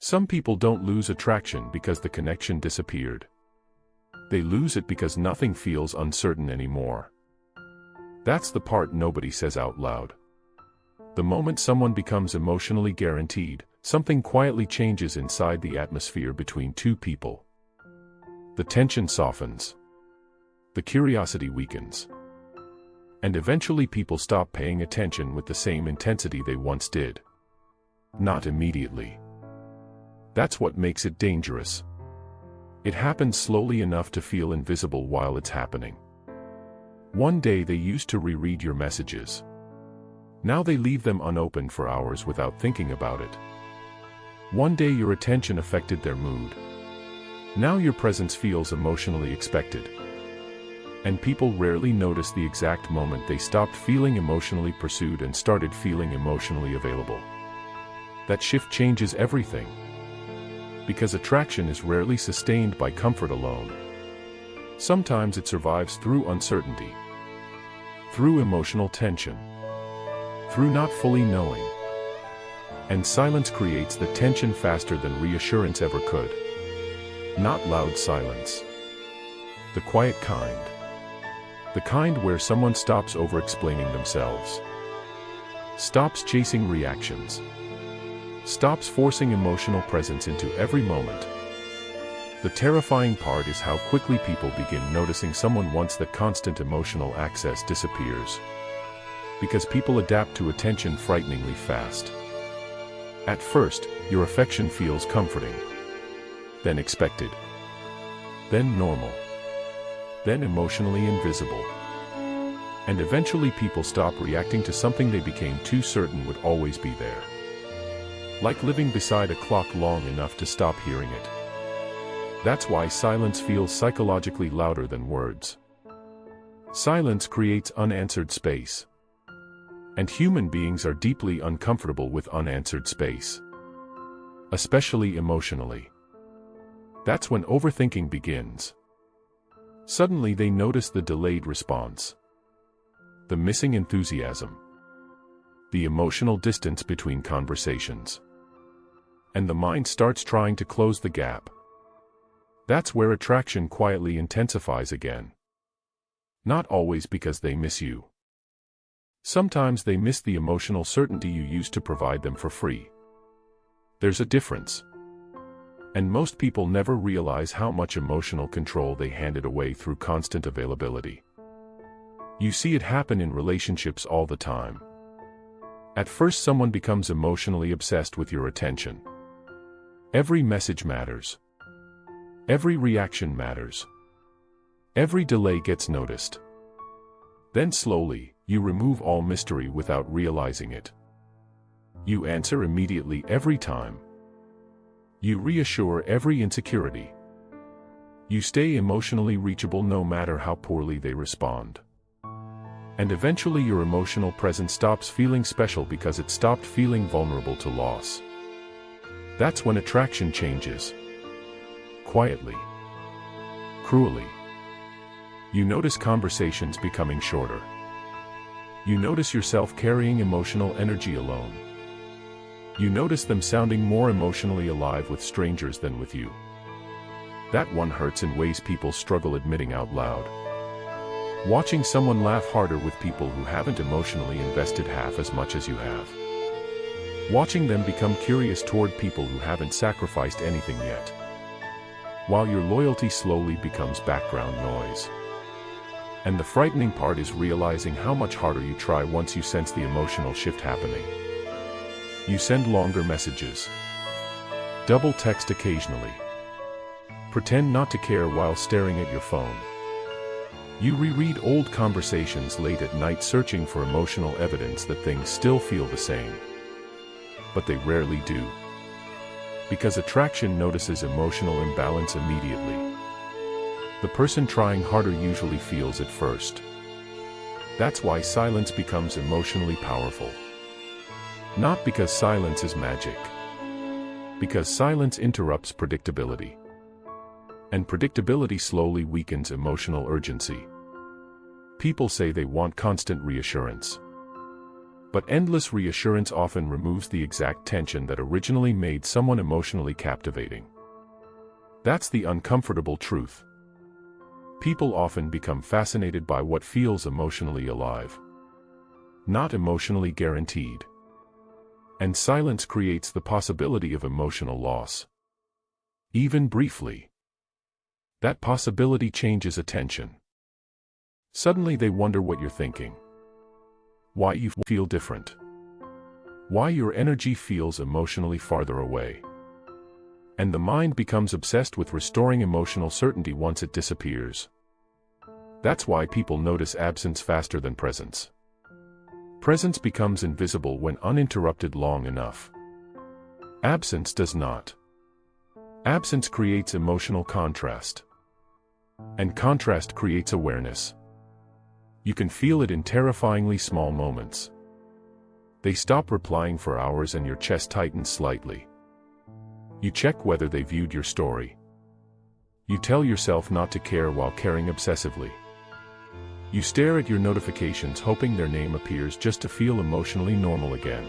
Some people don't lose attraction because the connection disappeared. They lose it because nothing feels uncertain anymore. That's the part nobody says out loud. The moment someone becomes emotionally guaranteed, something quietly changes inside the atmosphere between two people. The tension softens. The curiosity weakens. And eventually people stop paying attention with the same intensity they once did. Not immediately. That's what makes it dangerous. It happens slowly enough to feel invisible while it's happening. One day they used to reread your messages. Now they leave them unopened for hours without thinking about it. One day your attention affected their mood. Now your presence feels emotionally expected. And people rarely notice the exact moment they stopped feeling emotionally pursued and started feeling emotionally available. That shift changes everything. Because attraction is rarely sustained by comfort alone. Sometimes it survives through uncertainty, through emotional tension, through not fully knowing. And silence creates the tension faster than reassurance ever could. Not loud silence. The quiet kind. The kind where someone stops over-explaining themselves. Stops chasing reactions. Stops forcing emotional presence into every moment. The terrifying part is how quickly people begin noticing someone once that constant emotional access disappears. Because people adapt to attention frighteningly fast. At first, your affection feels comforting. Then expected. Then normal. Then emotionally invisible. And eventually people stop reacting to something they became too certain would always be there. Like living beside a clock long enough to stop hearing it. That's why silence feels psychologically louder than words. Silence creates unanswered space. And human beings are deeply uncomfortable with unanswered space. Especially emotionally. That's when overthinking begins. Suddenly they notice the delayed response. The missing enthusiasm. The emotional distance between conversations. And the mind starts trying to close the gap. That's where attraction quietly intensifies again. Not always because they miss you. Sometimes they miss the emotional certainty you used to provide them for free. There's a difference. And most people never realize how much emotional control they handed away through constant availability. You see it happen in relationships all the time. At first someone becomes emotionally obsessed with your attention. Every message matters. Every reaction matters. Every delay gets noticed. Then slowly, you remove all mystery without realizing it. You answer immediately every time. You reassure every insecurity. You stay emotionally reachable no matter how poorly they respond. And eventually your emotional presence stops feeling special because it stopped feeling vulnerable to loss. That's when attraction changes. Quietly. Cruelly. You notice conversations becoming shorter. You notice yourself carrying emotional energy alone. You notice them sounding more emotionally alive with strangers than with you. That one hurts in ways people struggle admitting out loud. Watching someone laugh harder with people who haven't emotionally invested half as much as you have. Watching them become curious toward people who haven't sacrificed anything yet. While your loyalty slowly becomes background noise. And the frightening part is realizing how much harder you try once you sense the emotional shift happening. You send longer messages. Double text occasionally. Pretend not to care while staring at your phone. You reread old conversations late at night searching for emotional evidence that things still feel the same. But they rarely do. Because attraction notices emotional imbalance immediately. The person trying harder usually feels it first. That's why silence becomes emotionally powerful. Not because silence is magic. Because silence interrupts predictability. And predictability slowly weakens emotional urgency. People say they want constant reassurance. But endless reassurance often removes the exact tension that originally made someone emotionally captivating. That's the uncomfortable truth. People often become fascinated by what feels emotionally alive, not emotionally guaranteed. And silence creates the possibility of emotional loss. Even briefly. That possibility changes attention. Suddenly they wonder what you're thinking. Why you feel different. Why your energy feels emotionally farther away. And the mind becomes obsessed with restoring emotional certainty once it disappears. That's why people notice absence faster than presence. Presence becomes invisible when uninterrupted long enough. Absence does not. Absence creates emotional contrast. And contrast creates awareness. You can feel it in terrifyingly small moments. They stop replying for hours and your chest tightens slightly. You check whether they viewed your story. You tell yourself not to care while caring obsessively. You stare at your notifications hoping their name appears just to feel emotionally normal again.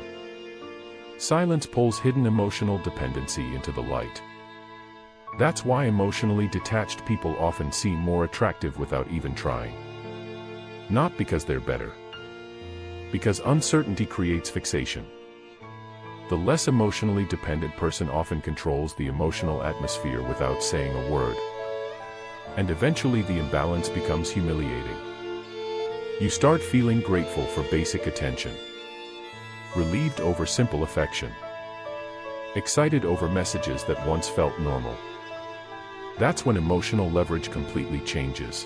Silence pulls hidden emotional dependency into the light. That's why emotionally detached people often seem more attractive without even trying. Not because they're better. Because uncertainty creates fixation. The less emotionally dependent person often controls the emotional atmosphere without saying a word. And eventually the imbalance becomes humiliating. You start feeling grateful for basic attention. Relieved over simple affection. Excited over messages that once felt normal. That's when emotional leverage completely changes.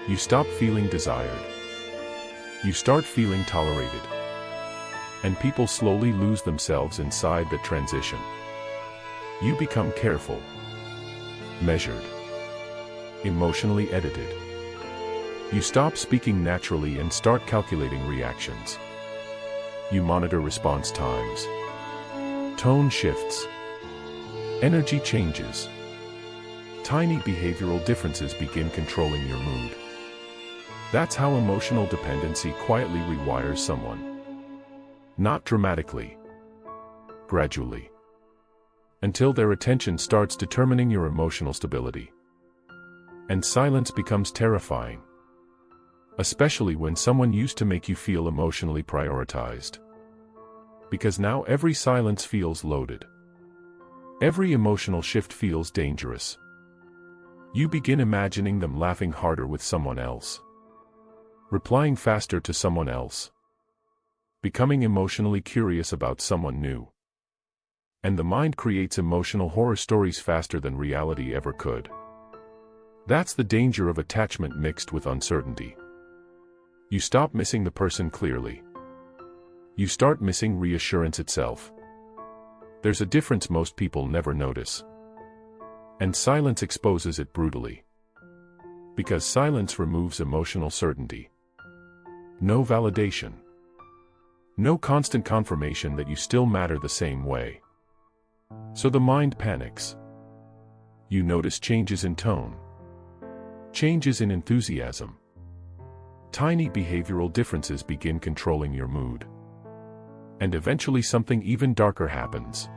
You stop feeling desired. You start feeling tolerated. And people slowly lose themselves inside the transition. You become careful. Measured. Emotionally edited. You stop speaking naturally and start calculating reactions. You monitor response times. Tone shifts. Energy changes. Tiny behavioral differences begin controlling your mood. That's how emotional dependency quietly rewires someone. Not dramatically. Gradually. Until their attention starts determining your emotional stability. And silence becomes terrifying. Especially when someone used to make you feel emotionally prioritized. Because now every silence feels loaded. Every emotional shift feels dangerous. You begin imagining them laughing harder with someone else. Replying faster to someone else. Becoming emotionally curious about someone new. And the mind creates emotional horror stories faster than reality ever could. That's the danger of attachment mixed with uncertainty. You stop missing the person clearly. You start missing reassurance itself. There's a difference most people never notice. And silence exposes it brutally. Because silence removes emotional certainty. No validation. No constant confirmation that you still matter the same way. So the mind panics. You notice changes in tone. Changes in enthusiasm. Tiny behavioral differences begin controlling your mood. And eventually something even darker happens.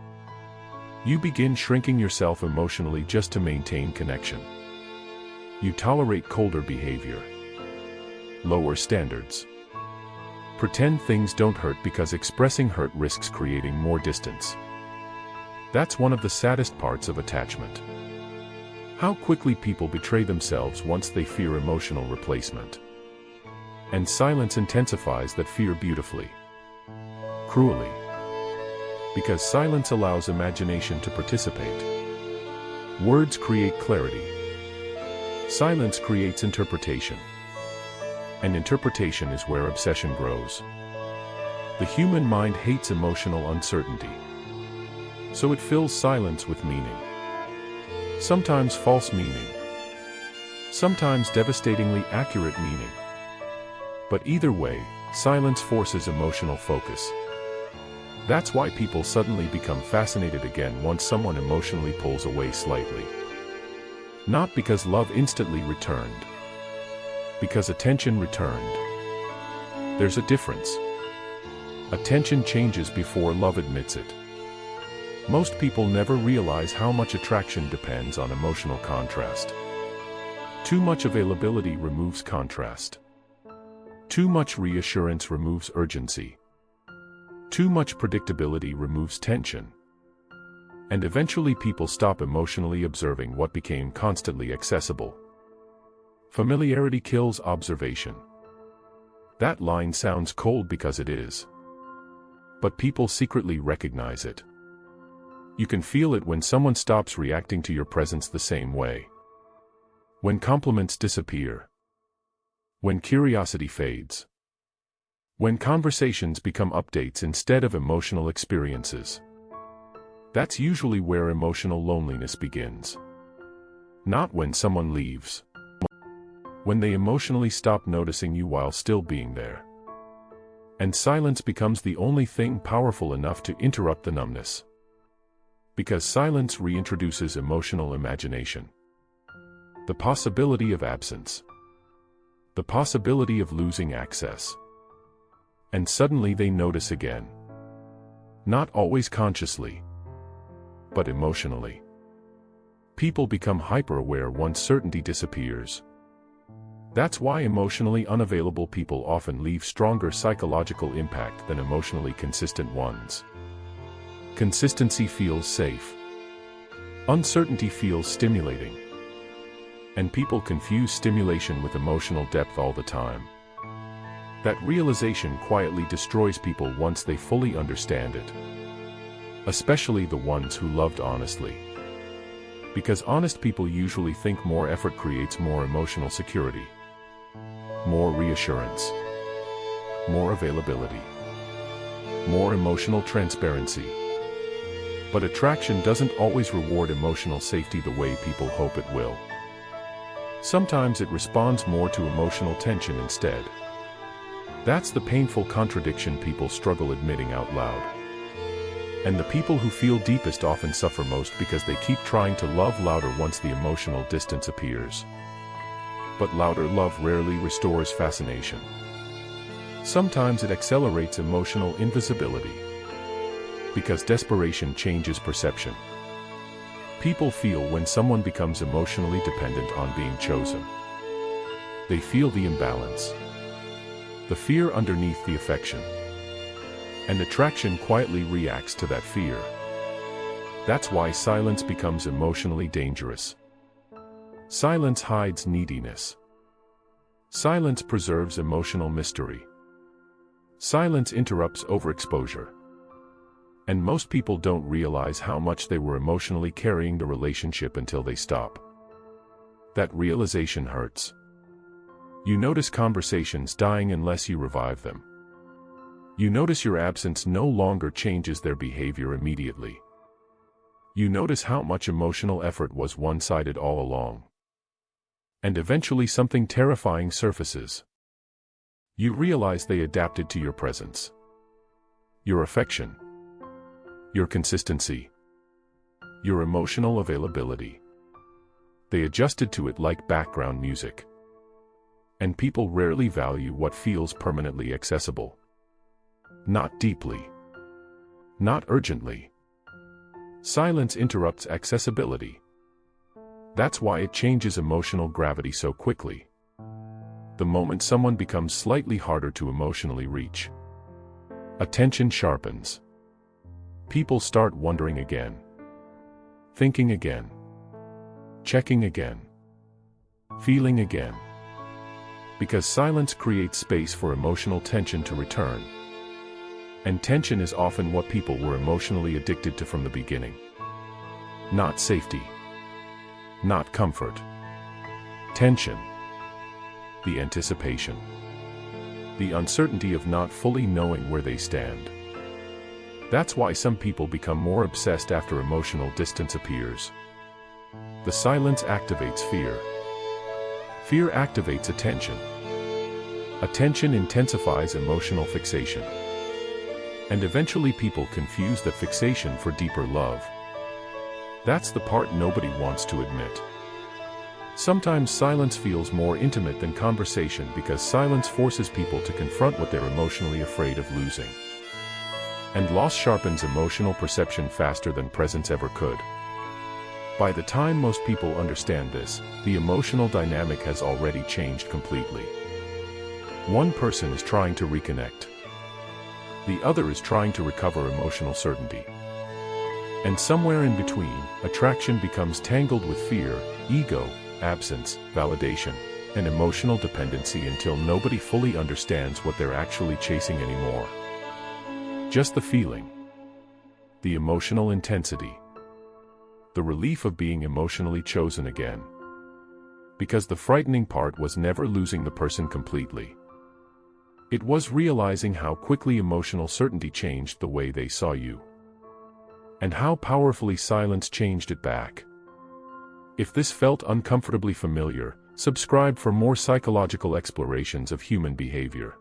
You begin shrinking yourself emotionally just to maintain connection. You tolerate colder behavior. Lower standards. Pretend things don't hurt because expressing hurt risks creating more distance. That's one of the saddest parts of attachment. How quickly people betray themselves once they fear emotional replacement. And silence intensifies that fear beautifully. Cruelly. Because silence allows imagination to participate. Words create clarity. Silence creates interpretation. And interpretation is where obsession grows. The human mind hates emotional uncertainty. So it fills silence with meaning. Sometimes false meaning. Sometimes devastatingly accurate meaning. But either way, silence forces emotional focus. That's why people suddenly become fascinated again once someone emotionally pulls away slightly. Not because love instantly returned. Because attention returned. There's a difference. Attention changes before love admits it. Most people never realize how much attraction depends on emotional contrast. Too much availability removes contrast. Too much reassurance removes urgency. Too much predictability removes tension. And eventually people stop emotionally observing what became constantly accessible. Familiarity kills observation. That line sounds cold because it is. But people secretly recognize it. You can feel it when someone stops reacting to your presence the same way. When compliments disappear. When curiosity fades. When conversations become updates instead of emotional experiences. That's usually where emotional loneliness begins. Not when someone leaves. When they emotionally stop noticing you while still being there. And silence becomes the only thing powerful enough to interrupt the numbness. Because silence reintroduces emotional imagination. The possibility of absence. The possibility of losing access. And suddenly they notice again. Not always consciously, but emotionally. People become hyper-aware once certainty disappears. That's why emotionally unavailable people often leave stronger psychological impact than emotionally consistent ones. Consistency feels safe. Uncertainty feels stimulating. And people confuse stimulation with emotional depth all the time. That realization quietly destroys people once they fully understand it. Especially the ones who loved honestly. Because honest people usually think more effort creates more emotional security. More reassurance. More availability. More emotional transparency. But attraction doesn't always reward emotional safety the way people hope it will. Sometimes it responds more to emotional tension instead. That's the painful contradiction people struggle admitting out loud. And the people who feel deepest often suffer most because they keep trying to love louder once the emotional distance appears. But louder love rarely restores fascination. Sometimes it accelerates emotional invisibility. Because desperation changes perception. People feel when someone becomes emotionally dependent on being chosen. They feel the imbalance. The fear underneath the affection. And attraction quietly reacts to that fear. That's why silence becomes emotionally dangerous. Silence hides neediness. Silence preserves emotional mystery. Silence interrupts overexposure. And most people don't realize how much they were emotionally carrying the relationship until they stop. That realization hurts. You notice conversations dying unless you revive them. You notice your absence no longer changes their behavior immediately. You notice how much emotional effort was one-sided all along. And eventually something terrifying surfaces. You realize they adapted to your presence. Your affection. Your consistency. Your emotional availability. They adjusted to it like background music. And people rarely value what feels permanently accessible. Not deeply. Not urgently. Silence interrupts accessibility. That's why it changes emotional gravity so quickly. The moment someone becomes slightly harder to emotionally reach, attention sharpens. People start wondering again. Thinking again. Checking again. Feeling again. Because silence creates space for emotional tension to return. And tension is often what people were emotionally addicted to from the beginning. Not safety. Not comfort. Tension. The anticipation. The uncertainty of not fully knowing where they stand. That's why some people become more obsessed after emotional distance appears. The silence activates fear. Fear activates attention. Attention intensifies emotional fixation. And eventually people confuse the fixation for deeper love. That's the part nobody wants to admit. Sometimes silence feels more intimate than conversation because silence forces people to confront what they're emotionally afraid of losing. And loss sharpens emotional perception faster than presence ever could. By the time most people understand this, the emotional dynamic has already changed completely. One person is trying to reconnect. The other is trying to recover emotional certainty. And somewhere in between, attraction becomes tangled with fear, ego, absence, validation, and emotional dependency until nobody fully understands what they're actually chasing anymore. Just the feeling. The emotional intensity. The relief of being emotionally chosen again. Because the frightening part was never losing the person completely. It was realizing how quickly emotional certainty changed the way they saw you. And how powerfully silence changed it back. If this felt uncomfortably familiar, subscribe for more psychological explorations of human behavior.